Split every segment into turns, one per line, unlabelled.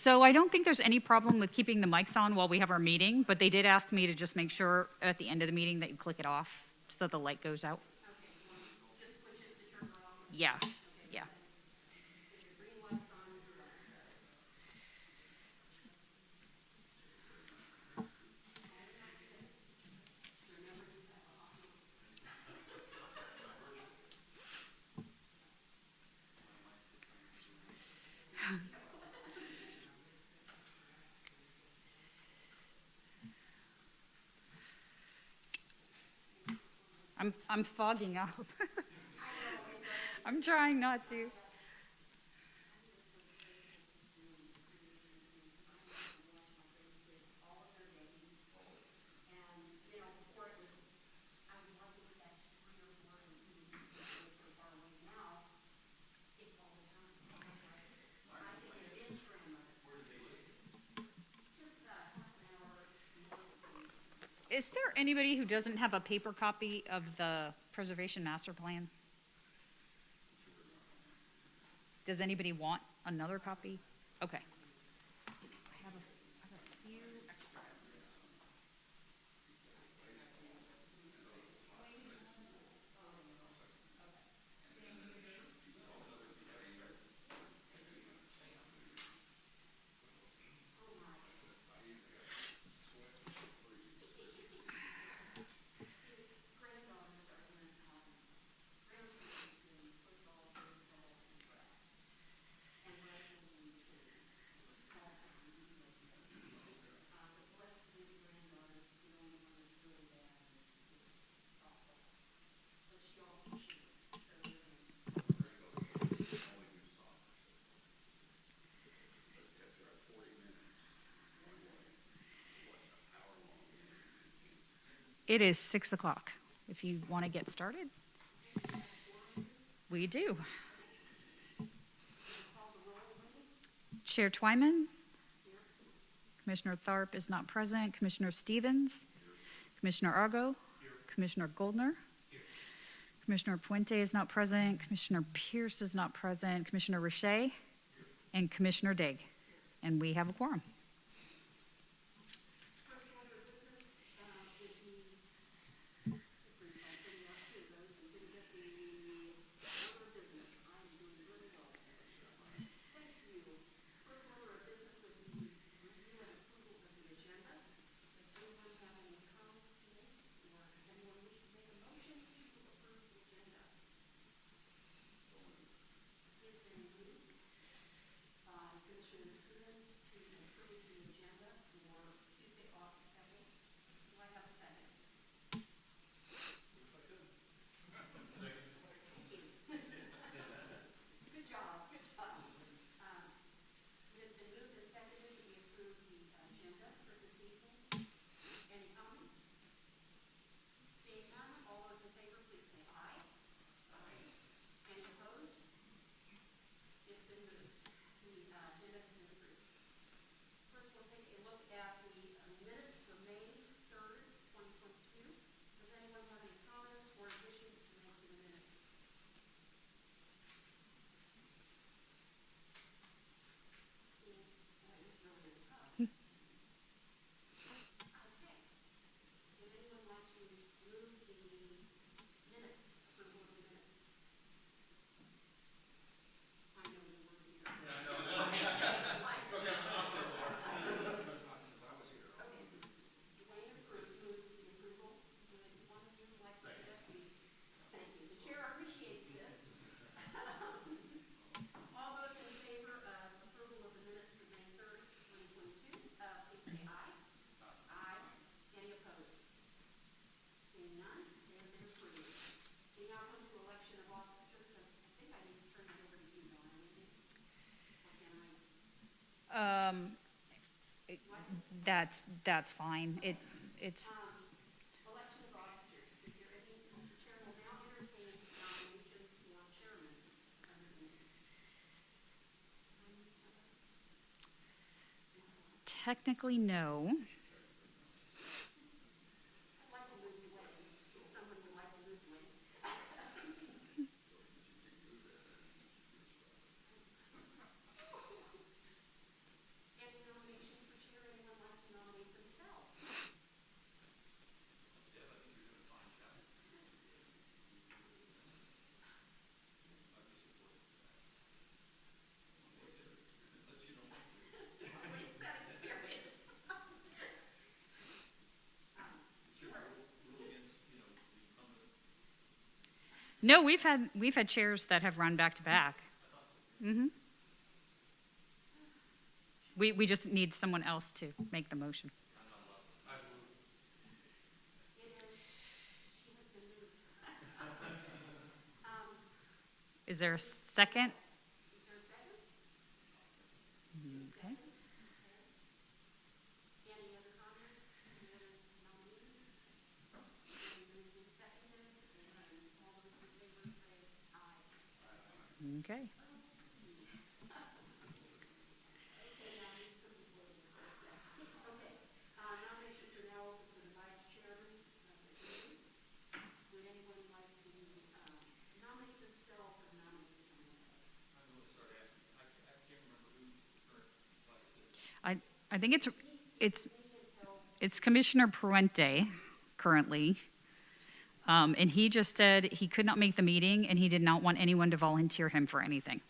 So I don't think there's any problem with keeping the mics on while we have our meeting, but they did ask me to just make sure at the end of the meeting that you click it off so the light goes out.
Okay, you want to just push it to turn her off?
Yeah,
Okay,
yeah.
if the green light's on, you're on. Remember, you have a hot mic.
I'm fogging up. I'm trying not to.
And, you know, before it was, I would like to catch 3 or 4 and see if they stay so far away. Now, it's all the time. It's like, I can get an inch grandmother. Just about half an hour north of Queens.
Is there anybody who doesn't have a paper copy of the preservation master plan? Does anybody want another copy? Okay. I have a few extras.
Granddaughters are in, grandsons in football, baseball, and track, and wrestling and cheering. Small town, but bless the baby granddaughters, the only one that's really bad is softball. But she also cheers, so everybody's.
It is 6 o'clock. If you want to get started, we do. Chair Twyman? Commissioner Tharp is not present. Commissioner Stevens? Commissioner Argo? Commissioner Goldner? Commissioner Puente is not present. Commissioner Pierce is not present. Commissioner Richer? And Commissioner Digg. And we have a quorum.
First order of business would be, if we're putting up to those who didn't get the order of business, I'm doing really well. Thank you. First order of business would be review and approval of the agenda. Does anyone have any comments to make, or does anyone wish to make a motion to approve the agenda? It's been moved by Commissioner Stevens to approve the agenda for Tuesday, August 2nd. Do I have a second? Good job, good job. It has been moved and seconded that we approve the agenda for this evening. Any comments? Seeing none, all those in favor, please say aye. Aye. Any opposed? It's been moved. The agenda has been approved. First, we'll take a look at the minutes for May 3rd, 2022. Does anyone have any comments or additions to make to the minutes? See, this really is tough. Okay. Would anyone like to move the minutes, approval of the minutes? I know you were here. Yeah, I know. Dwayne moves the approval. Would one of you like to do that? Thank you. The chair appreciates this. All those in favor of approval of the minutes for May 3rd, 2022, please say aye. Aye. Any opposed? Seeing none, they have been approved. We now come to election of officers. I think I need to turn it over to you, Dawn. Or can I?
That's fine. It's
Election of officers. Is there any, the chair will now entertain nominations for chairman of the meeting.
technically no.
I'd like to move Dwayne, if someone would like to move Dwayne.
No, we've had chairs that have run back to back. We just need someone else to make the motion. Is there a second?
Is there a second?
Okay.
Any other comments? Any other nominees? Been moved and seconded, and all those in favor say aye.
Okay.
Okay, now I need some people to just accept. Okay, nominations are now open for the vice chairman of the committee. Would anyone like to nominate themselves or nominate someone else?
I'm going to start asking. I can't remember who the current vice is.
I think it's Commissioner Puente currently. And he just said he could not make the meeting and he did not want anyone to volunteer him for anything.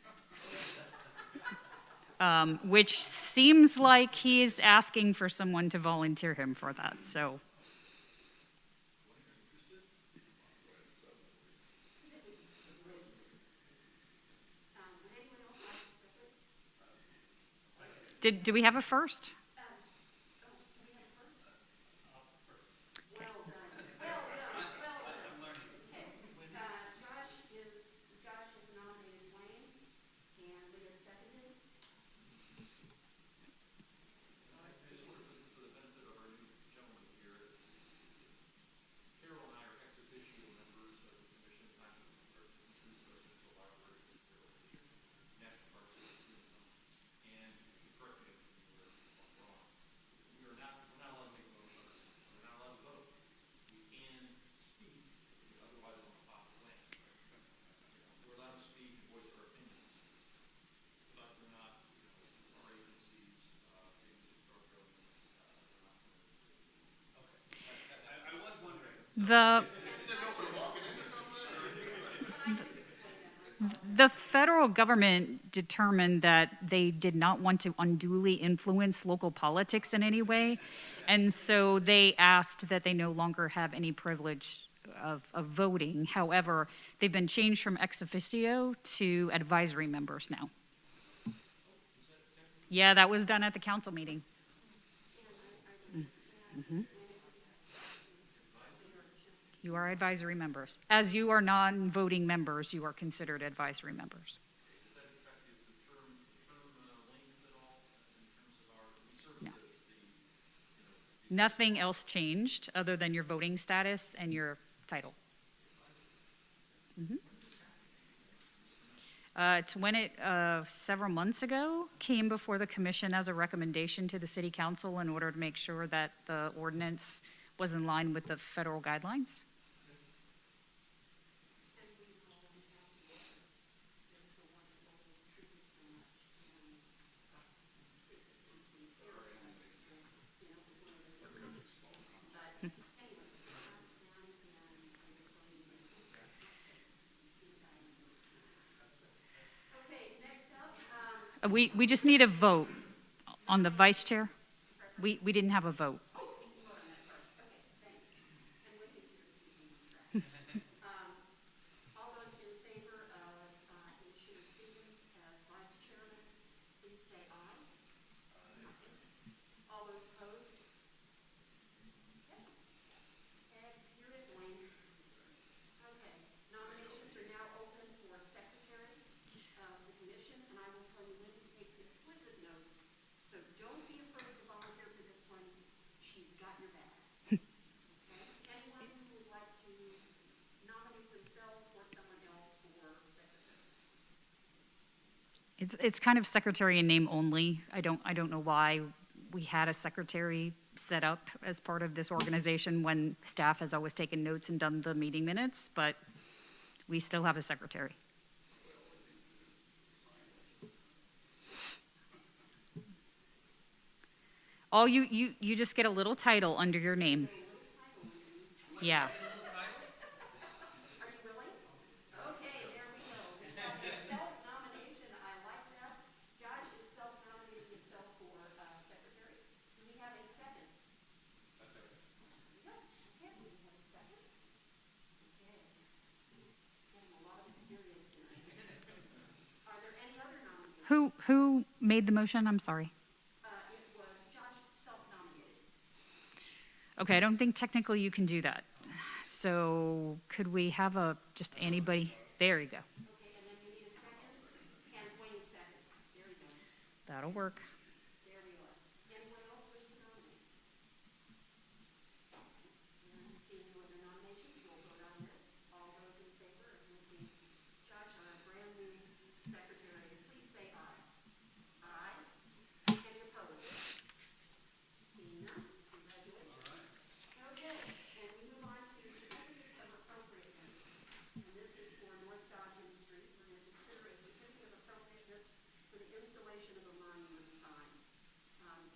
Which seems like he is asking for someone to volunteer him for that, so.
Would anyone else like to second?
Do we have a first?
Do we have a first? Well done. Well done. Well done. Okay. Josh has nominated Wayne, and Leah seconded.
Just sort of for the benefit of our new gentleman here, Carol and I are ex officio members of the commission, not just the Presidential Library, but National Park Service, and correct me if I'm wrong. We're not allowed to make a motion. We're not allowed to vote. We can speak, otherwise on the top of the land. We're allowed to speak and voice our opinions, but we're not, our agencies, agencies of our government, we're not permitted to. Okay. I was wondering.
The federal government determined that they did not want to unduly influence local politics in any way, and so they asked that they no longer have any privilege of voting. However, they've been changed from ex officio to advisory members now. Yeah, that was done at the council meeting. You are advisory members. As you are non-voting members, you are considered advisory members.
Is that effective, the term length at all, in terms of our, we serve
No.
the
Nothing else changed other than your voting status and your title. It's when it, several months ago, came before the commission as a recommendation to the city council in order to make sure that the ordinance was in line with the federal guidelines.
Okay, next up,
We just need a vote on the vice chair. We didn't have a vote.
all those in favor of Commissioner Stevens as vice chairman, please say aye. All those opposed? Okay. Ed, you're it, Wayne. Okay, nominations are now open for secretary of the commission, and I will tell you, Wendy takes exquisite notes, so don't be afraid to volunteer for this one. She's got your back. Okay? Anyone who would like to nominate themselves or someone else for secretary?
It's kind of secretary in name only. I don't know why we had a secretary set up as part of this organization when staff has always taken notes and done the meeting minutes, but we still have a secretary. Oh, you just get a little title under your name. Yeah.
Are you willing? Okay, there we go. We have a self-nomination. I like that. Josh is self-nominating himself for secretary. Do we have a second? A second. There we go. Okay, we have a second. Okay. And
Who made the motion? I'm sorry.
It was Josh self-nominated.
Okay, I don't think technically you can do that. So could we have just anybody? There you go.
Okay, and then you need a second, and Wayne seconds. There you go.
That'll work.
There we are. Anyone else wish to nominate? And seeing no other nominations, we'll vote on this. All those in favor of making Josh our brand new secretary, please say aye. Aye. Any opposed? Seeing none, congratulations. Okay, and we move on to certificates of appropriateness. And this is for North Dodgen Street. We're going to consider a certificate of appropriateness for the installation of a monument sign.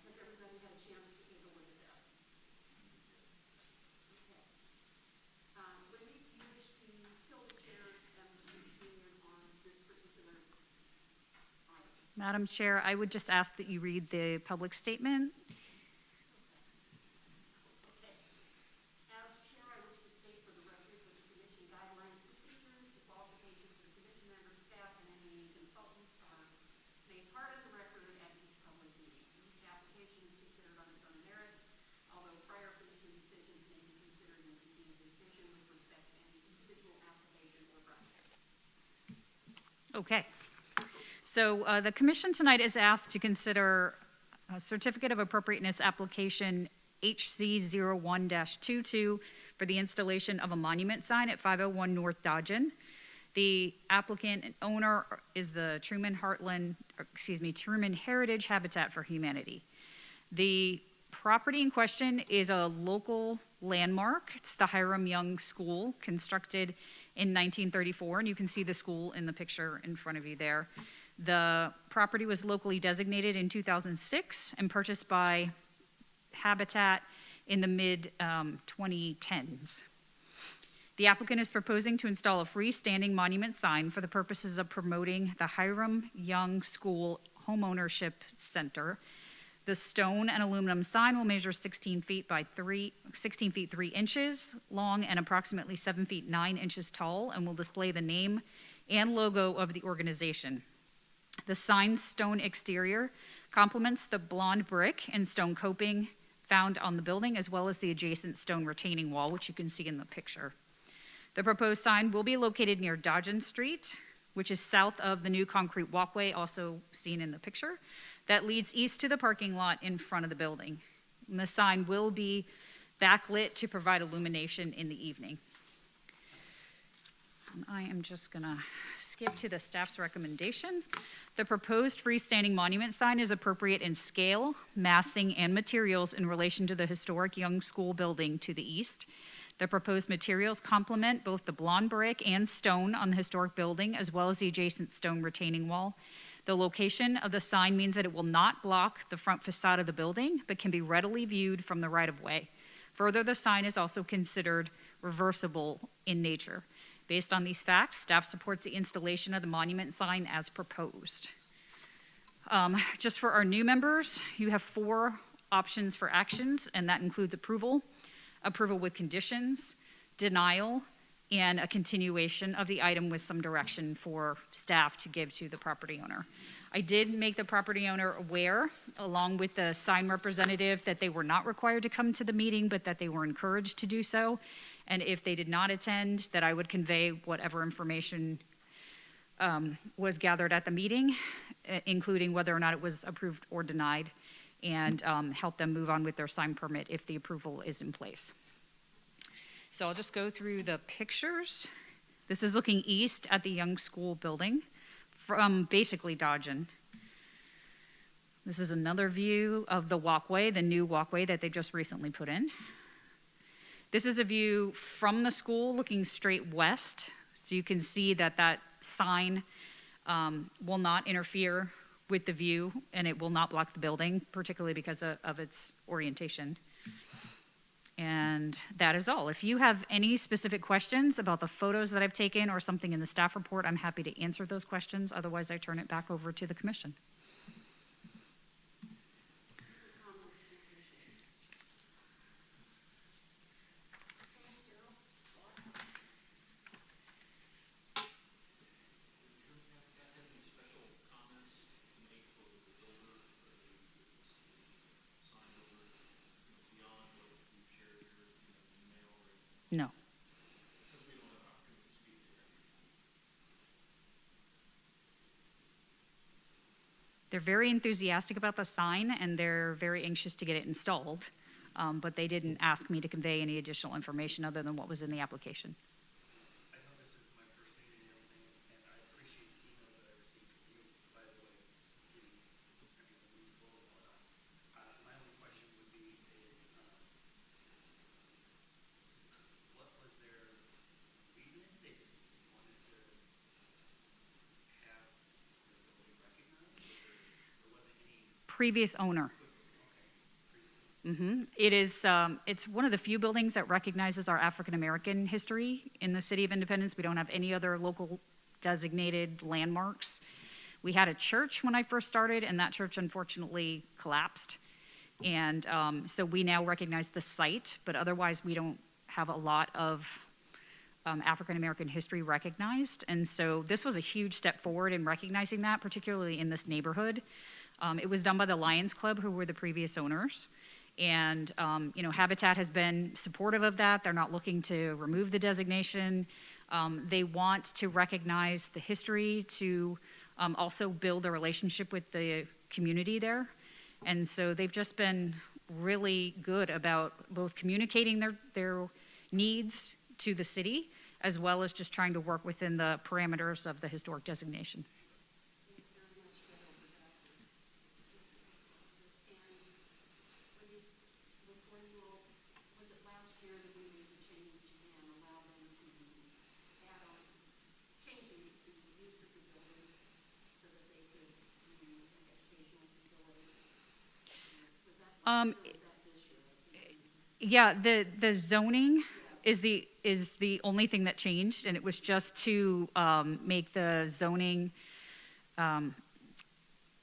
Has everybody had a chance to take a look at that? Okay. Wendy, do you wish to fill the chair and continue on this particular item?
Madam Chair, I would just ask that you read the public statement.
Okay. As chair, I wish to state for the record that the commission guidelines, procedures, the qualifications of commission members, staff, and any consultants are made part of the record at each public meeting. Each application is considered on its own merits, although prior commission decisions may be considered in making a decision with respect to any individual application or project.
Okay. So the commission tonight is asked to consider a certificate of appropriateness application HC01-22 for the installation of a monument sign at 501 North Dodgen. The applicant and owner is the Truman Heritage Habitat for Humanity. The property in question is a local landmark. It's the Hiram Young School, constructed in 1934, and you can see the school in the picture in front of you there. The property was locally designated in 2006 and purchased by Habitat in the mid-2010s. The applicant is proposing to install a freestanding monument sign for the purposes of promoting the Hiram Young School Homeownership Center. The stone and aluminum sign will measure 16 feet 3 inches long and approximately 7 feet 9 inches tall, and will display the name and logo of the organization. The sign's stone exterior complements the blonde brick and stone coping found on the building, as well as the adjacent stone retaining wall, which you can see in the picture. The proposed sign will be located near Dodgen Street, which is south of the new concrete walkway, also seen in the picture, that leads east to the parking lot in front of the building. And the sign will be backlit to provide illumination in the evening. And I am just gonna skip to the staff's recommendation. The proposed freestanding monument sign is appropriate in scale, massing, and materials in relation to the historic Young School building to the east. The proposed materials complement both the blonde brick and stone on the historic building, as well as the adjacent stone retaining wall. The location of the sign means that it will not block the front facade of the building, but can be readily viewed from the right-of-way. Further, the sign is also considered reversible in nature. Based on these facts, staff supports the installation of the monument sign as proposed. Just for our new members, you have 4 options for actions, and that includes approval, approval with conditions, denial, and a continuation of the item with some direction for staff to give to the property owner. I did make the property owner aware, along with the sign representative, that they were not required to come to the meeting, but that they were encouraged to do so. And if they did not attend, that I would convey whatever information was gathered at the meeting, including whether or not it was approved or denied, and help them move on with their sign permit if the approval is in place. So I'll just go through the pictures. This is looking east at the Young School building from basically Dodgen. This is another view of the walkway, the new walkway that they just recently put in. This is a view from the school looking straight west. So you can see that that sign will not interfere with the view, and it will not block the building, particularly because of its orientation. And that is all. If you have any specific questions about the photos that I've taken or something in the staff report, I'm happy to answer those questions. Otherwise, I turn it back over to the commission.
Any special comments to make
They're very enthusiastic about the sign, and they're very anxious to get it installed, but they didn't ask me to convey any additional information other than what was in the application.
I know this is my first meeting and everything, and I appreciate the emails that I received from you, by the way, getting everything moving forward and whatnot. My only question would be is, what was their reasoning? They just wanted to have their building recognized, or there wasn't any,
Previous owner.
previously?
It is, it's one of the few buildings that recognizes our African-American history in the City of Independence. We don't have any other local designated landmarks. We had a church when I first started, and that church unfortunately collapsed. And so we now recognize the site, but otherwise we don't have a lot of African-American history recognized. And so this was a huge step forward in recognizing that, particularly in this neighborhood. It was done by the Lions Club, who were the previous owners. And, Habitat has been supportive of that. They're not looking to remove the designation. They want to recognize the history, to also build a relationship with the community there. And so they've just been really good about both communicating their needs to the city, as well as just trying to work within the parameters of the historic designation.
Before you all, was it last year that we made the change and allowed them to add on, changing the use of the building so that they could do an educational facility? Was that last year or was that this year?
Yeah, the zoning is the only thing that changed, and it was just to make the zoning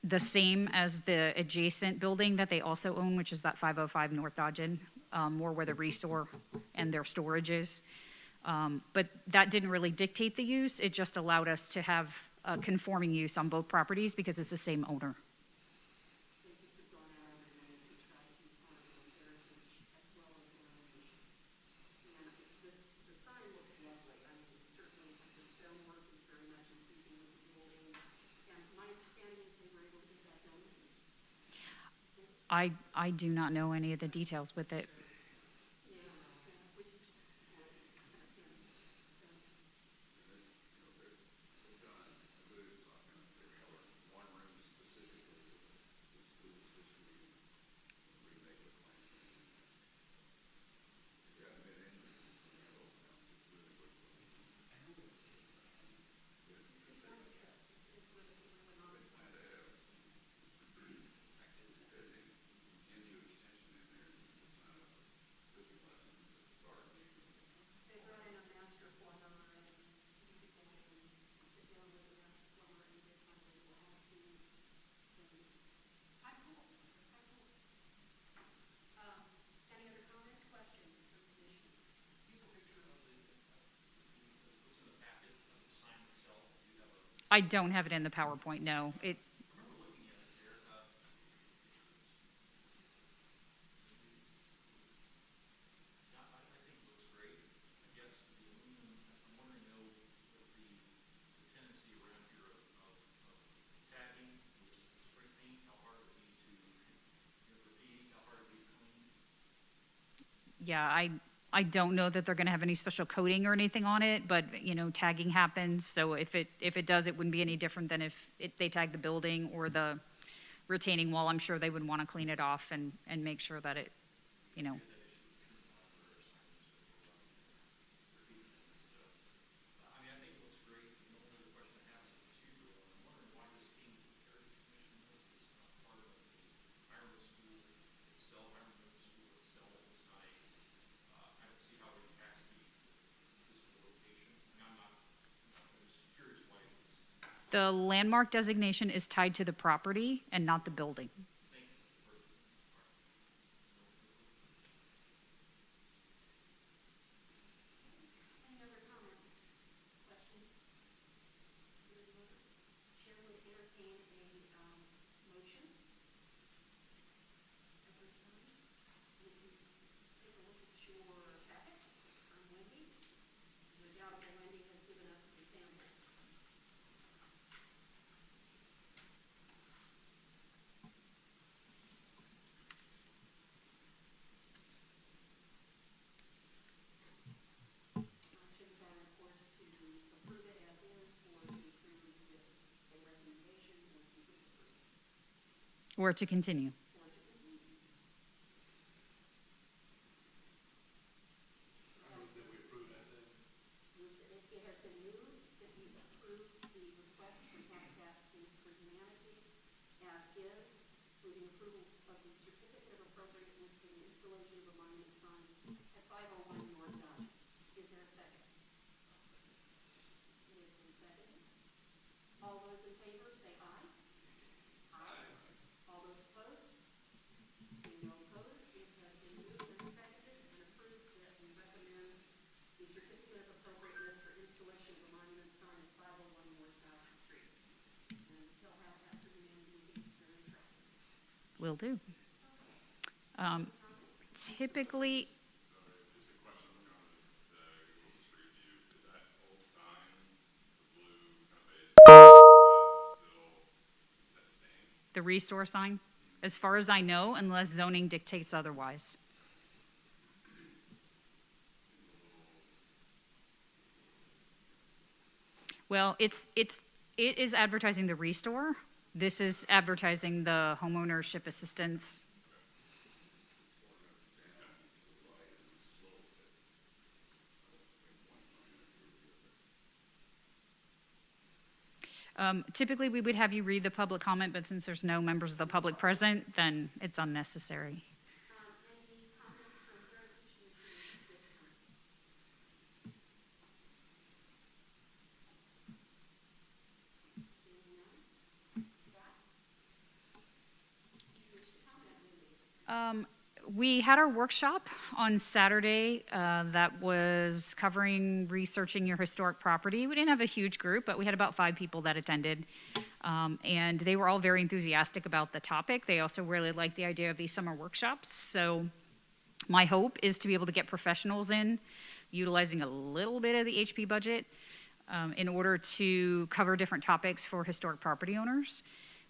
the same as the adjacent building that they also own, which is that 505 North Dodgen, more where the Restore and their storage is. But that didn't really dictate the use. It just allowed us to have a conforming use on both properties because it's the same owner.
They just have gone out of their way to try to honor their heritage as well as their own mission. And the sign looks lovely. I mean, certainly the stonework is very much in keeping with the building. And my understanding is they were able to get that donated.
I do not know any of the details with it.
Yeah, which is kind of thin. So,
One room specifically for the school's history remake of Klansman. Yeah, I've been in there. It's really good.
it's worth a trip. It's worth it. It went on.
They plan to have Indio extension in there, it's not a cooking lesson, gardening.
They brought in a master plumber and you could go in and sit down with the master plumber and get kind of a little attitude. And it's kind of cool. Kind of cool. Any other comments, questions, or conditions?
Do you have a picture of what's in the packet of the sign itself? Do you have a,
I don't have it in the PowerPoint, no.
I remember looking at it there, yeah, I think it looks great. I guess the aluminum, I'm wondering though, with the tendency around here of tagging with spray paint, how hard it would be to, graffiti, how hard it would be to clean?
Yeah, I don't know that they're going to have any special coating or anything on it, but, tagging happens. So if it does, it wouldn't be any different than if they tag the building or the retaining wall. I'm sure they would want to clean it off and make sure that it,
I mean, I think it looks great. The only other question I have is procedural. I'm wondering why this came to the Heritage Commission. It's not part of the Ironwood School itself, Ironwood Middle School itself. It's not a, I don't see how it impacts the physical location. I mean, I'm just curious why it was.
the landmark designation is tied to the property and not the building.
Any other comments, questions? Chair would entertain a motion at this time. You can take a look at your packet from Wendy. Undoubtedly, Wendy has given us some samples.
or to continue.
It has been moved that we approve the request from Habitat for Humanity as is, including approvals of the certificate of appropriateness for the installation of a monument sign at 501 North Dodge. Is there a second? It has been seconded. All those in favor say aye. Aye. All those opposed? Seeing no opposed, it has been moved and seconded and approved that we recommend the certificate of appropriateness for installation of a monument sign at 501 North Dodge Street. And he'll have that for humanity, he's very attractive.
Will do. Typically,
Just a question on the Google Street View. Is that old sign, the blue kind of base, is that staying?
the restore sign, as far as I know, unless zoning dictates otherwise. Well, it is advertising the restore. This is advertising the homeownership assistance. Typically, we would have you read the public comment, but since there's no members of the public present, then it's unnecessary.
Any comments from Heritage Commission at this time? Seeing none. Scott? Do you wish to comment, Lindy?
We had our workshop on Saturday that was covering researching your historic property. We didn't have a huge group, but we had about 5 people that attended. And they were all very enthusiastic about the topic. They also really liked the idea of these summer workshops. So my hope is to be able to get professionals in, utilizing a little bit of the HP budget in order to cover different topics for historic property owners.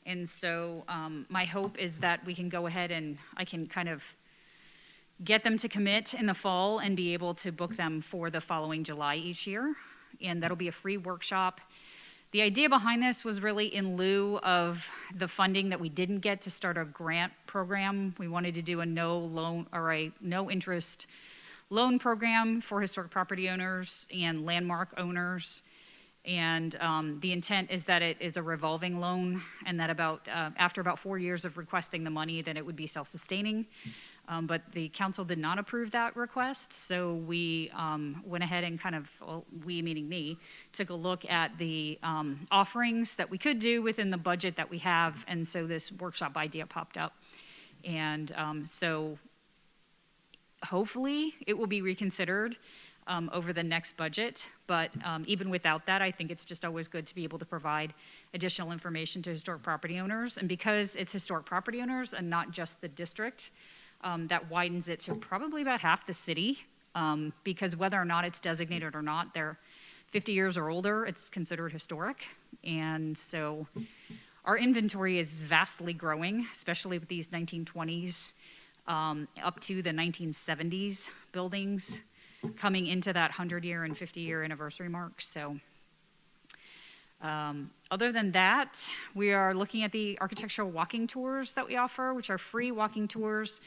And so my hope is that we can go ahead and I can kind of get them to commit in the fall and be able to book them for the following July each year. And that'll be a free workshop. The idea behind this was really in lieu of the funding that we didn't get to start a grant program. We wanted to do a no loan or a no interest loan program for historic property owners and landmark owners. And the intent is that it is a revolving loan and that after about 4 years of requesting the money, then it would be self-sustaining. But the council did not approve that request, so we went ahead and kind of, well, we meaning me, took a look at the offerings that we could do within the budget that we have, and so this workshop idea popped up. And so hopefully it will be reconsidered over the next budget, but even without that, I think it's just always good to be able to provide additional information to historic property owners. And because it's historic property owners and not just the district, that widens it to probably about half the city, because whether or not it's designated or not, they're 50 years or older, it's considered historic. And so our inventory is vastly growing, especially with these 1920s up to the 1970s buildings coming into that 100-year and 50-year anniversary mark. So other than that, we are looking at the architectural walking tours that we offer, which are free walking tours.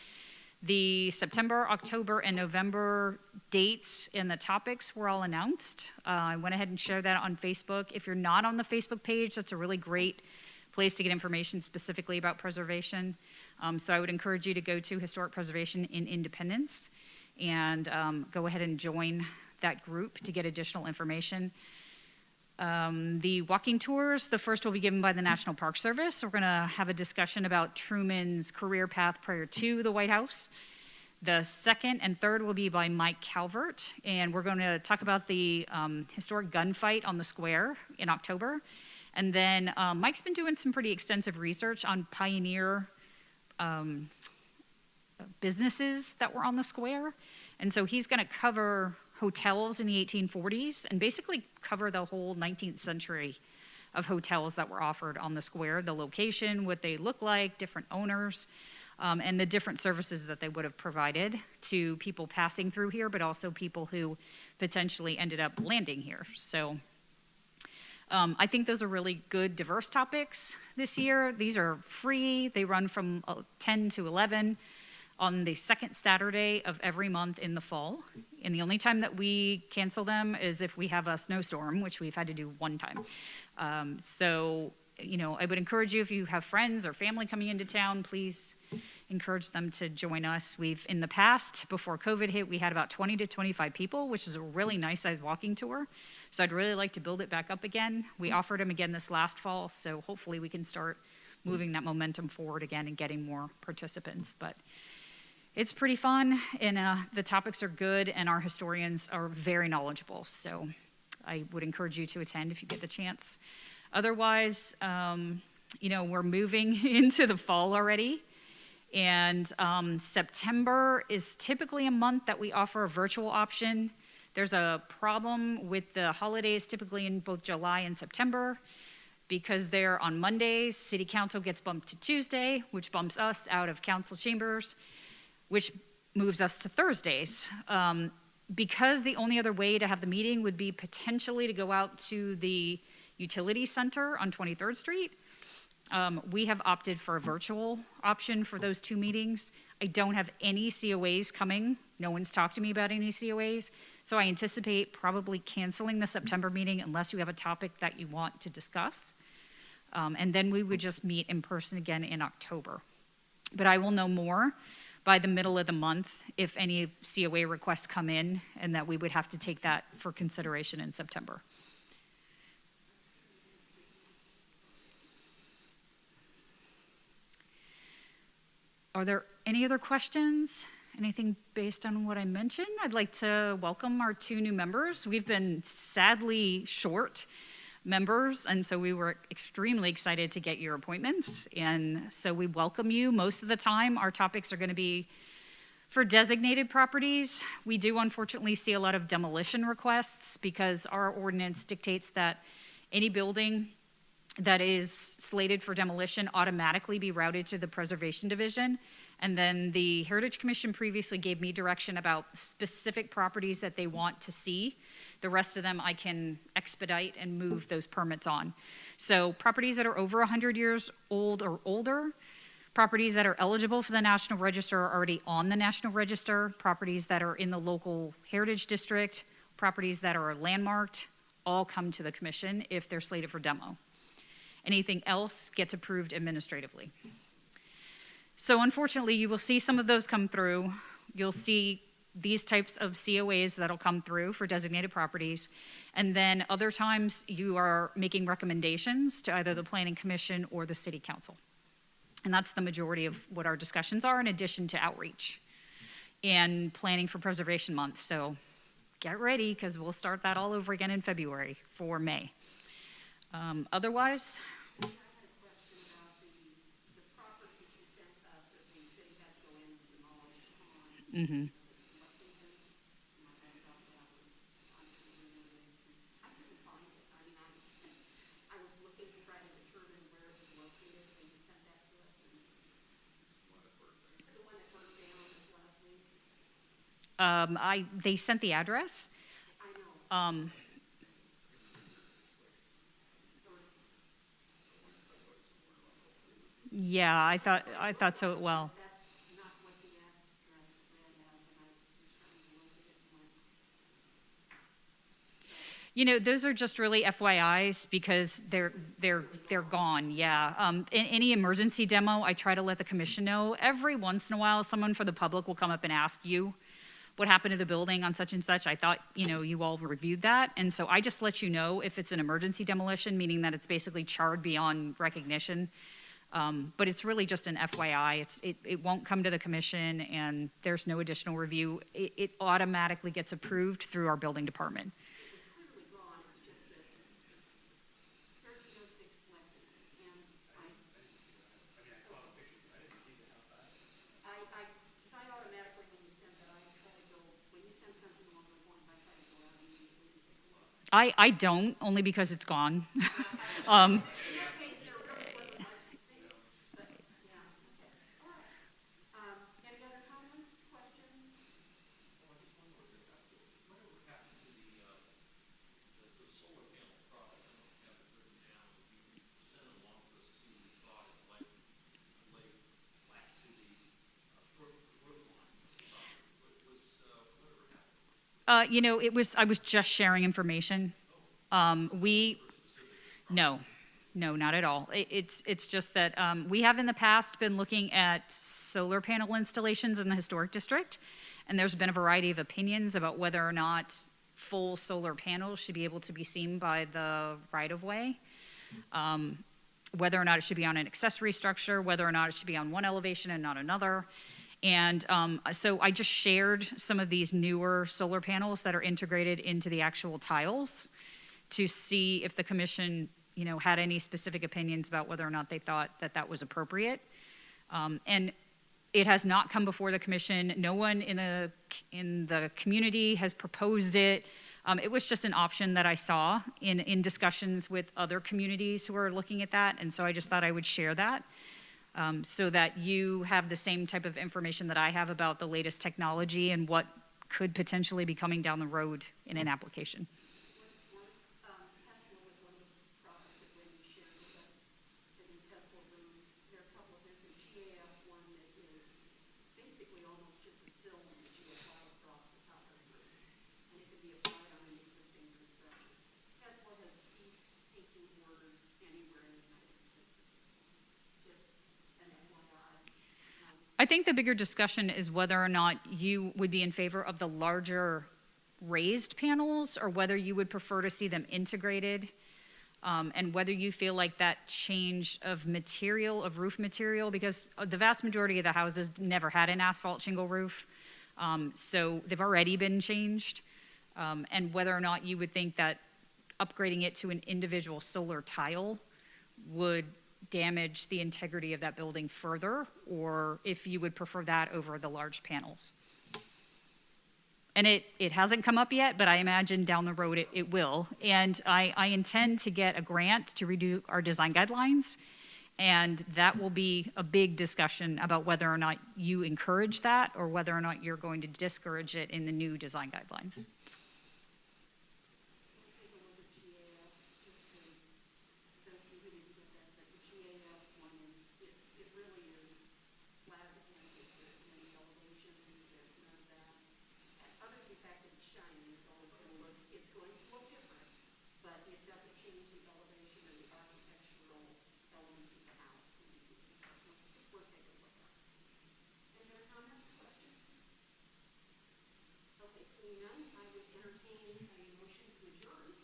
The September, October, and November dates and the topics were all announced. I went ahead and shared that on Facebook. If you're not on the Facebook page, that's a really great place to get information specifically about preservation. So I would encourage you to go to Historic Preservation in Independence and go ahead and join that group to get additional information. The walking tours, the first will be given by the National Park Service. We're going to have a discussion about Truman's career path prior to the White House. The second and third will be by Mike Calvert, and we're going to talk about the historic gunfight on the square in October. And then Mike's been doing some pretty extensive research on pioneer businesses that were on the square. And so he's going to cover hotels in the 1840s and basically cover the whole 19th century of hotels that were offered on the square, the location, what they look like, different owners, and the different services that they would have provided to people passing through here, but also people who potentially ended up landing here. So I think those are really good, diverse topics this year. These are free. They run from 10 to 11 on the second Saturday of every month in the fall. And the only time that we cancel them is if we have a snowstorm, which we've had to do one time. So, you know, I would encourage you, if you have friends or family coming into town, please encourage them to join us. We've, in the past, before COVID hit, we had about 20 to 25 people, which is a really nice sized walking tour. So I'd really like to build it back up again. We offered them again this last fall, so hopefully we can start moving that momentum forward again and getting more participants. But it's pretty fun, and the topics are good, and our historians are very knowledgeable. So I would encourage you to attend if you get the chance. Otherwise, you know, we're moving into the fall already. And September is typically a month that we offer a virtual option. There's a problem with the holidays typically in both July and September. Because they're on Mondays, City Council gets bumped to Tuesday, which bumps us out of council chambers, which moves us to Thursdays. Because the only other way to have the meeting would be potentially to go out to the utility center on 23rd Street. We have opted for a virtual option for those two meetings. I don't have any COAs coming. No one's talked to me about any COAs. So I anticipate probably canceling the September meeting unless you have a topic that you want to discuss. And then we would just meet in person again in October. But I will know more by the middle of the month if any COA requests come in, and that we would have to take that for consideration in September. Are there any other questions? Anything based on what I mentioned? I'd like to welcome our two new members. We've been sadly short members, and so we were extremely excited to get your appointments. And so we welcome you. Most of the time, our topics are going to be for designated properties. We do unfortunately see a lot of demolition requests because our ordinance dictates that any building that is slated for demolition automatically be routed to the Preservation Division. And then the Heritage Commission previously gave me direction about specific properties that they want to see. The rest of them I can expedite and move those permits on. So properties that are over 100 years old or older, properties that are eligible for the National Register are already on the National Register, properties that are in the local heritage district, properties that are landmarked, all come to the commission if they're slated for demo. Anything else gets approved administratively. So unfortunately, you will see some of those come through. You'll see these types of COAs that'll come through for designated properties. And then other times you are making recommendations to either the Planning Commission or the City Council. And that's the majority of what our discussions are, in addition to outreach and planning for Preservation Month. So get ready, because we'll start that all over again in February for May. Otherwise,
I had a question about the property that you sent us that the city had to go in and demolish on Lexington. And I thought that was, I couldn't find it. I mean, I was looking to try to determine where it was located when you sent that to us. And the one that burned down this last week.
they sent the address.
I know.
Yeah, I thought so. Well,
That's not what the address read as, and I was trying to locate it. And
you know, those are just really FYIs because they're gone. Yeah. In any emergency demo, I try to let the commission know. Every once in a while, someone for the public will come up and ask you what happened to the building on such and such. I thought, you know, you all reviewed that. And so I just let you know if it's an emergency demolition, meaning that it's basically charred beyond recognition. But it's really just an FYI. It won't come to the commission, and there's no additional review. It automatically gets approved through our building department.
it's clearly gone. It's just that 1306 Lexington, and I saw the picture. I didn't see the how fast. I automatically, when you send that, I try to go, when you send something along those lines, I try to go out immediately and take a look.
I don't, only because it's gone.
In this case, there really wasn't much to see, but, yeah, okay, all right. Any other comments, questions?
Whatever happened to the solar panel product? I don't have
I was just sharing information. No, not at all. It's just that we have in the past been looking at solar panel installations in the historic district, and there's been a variety of opinions about whether or not full solar panels should be able to be seen by the right-of-way, whether or not it should be on an accessory structure, whether or not it should be on one elevation and not another. And so I just shared some of these newer solar panels that are integrated into the actual tiles to see if the commission, had any specific opinions about whether or not they thought that that was appropriate. And it has not come before the commission. No one in the community has proposed it. It was just an option that I saw in discussions with other communities who are looking at that, and so I just thought I would share that so that you have the same type of information that I have about the latest technology and what could potentially be coming down the road in an application.
Tesla was one of the products that Wendy shared with us, the new Tesla roofs. There are a couple of, there's a GAF one that is basically almost just a film that you apply across the top of the roof, and it can be applied on an existing construction. Tesla has ceased taking orders anywhere in the United States. Just an FYI.
I think the bigger discussion is whether or not you would be in favor of the larger raised panels or whether you would prefer to see them integrated, and whether you feel like that change of material, of roof material, because the vast majority of the houses never had an asphalt shingle roof, so they've already been changed, and whether or not you would think that upgrading it to an individual solar tile would damage the integrity of that building further, or if you would prefer that over the large panels. And it hasn't come up yet, but I imagine down the road it will. And I intend to get a grant to redo our design guidelines, and that will be a big discussion about whether or not you encourage that or whether or not you're going to discourage it in the new design guidelines.
But it doesn't change the elevation or the architectural elements of the house. So we'll take a look at it. Any other comments, questions? Okay, seeing none, I would entertain a motion to adjourn.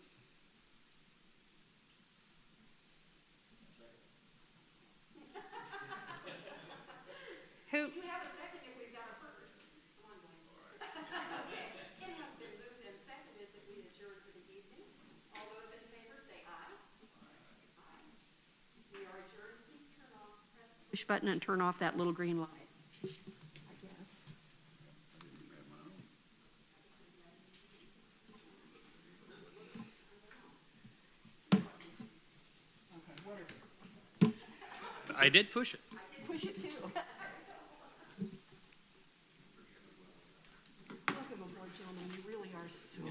Who?
You have a second if we've got a first. Come on, Mike. Okay, it has been moved and seconded that we adjourn for the evening. All those in favor say aye. Aye. We are adjourned. Please turn off, press the push button and turn off that little green light. I guess.
I did push it.
I did push it too. Welcome aboard, gentlemen. You really are so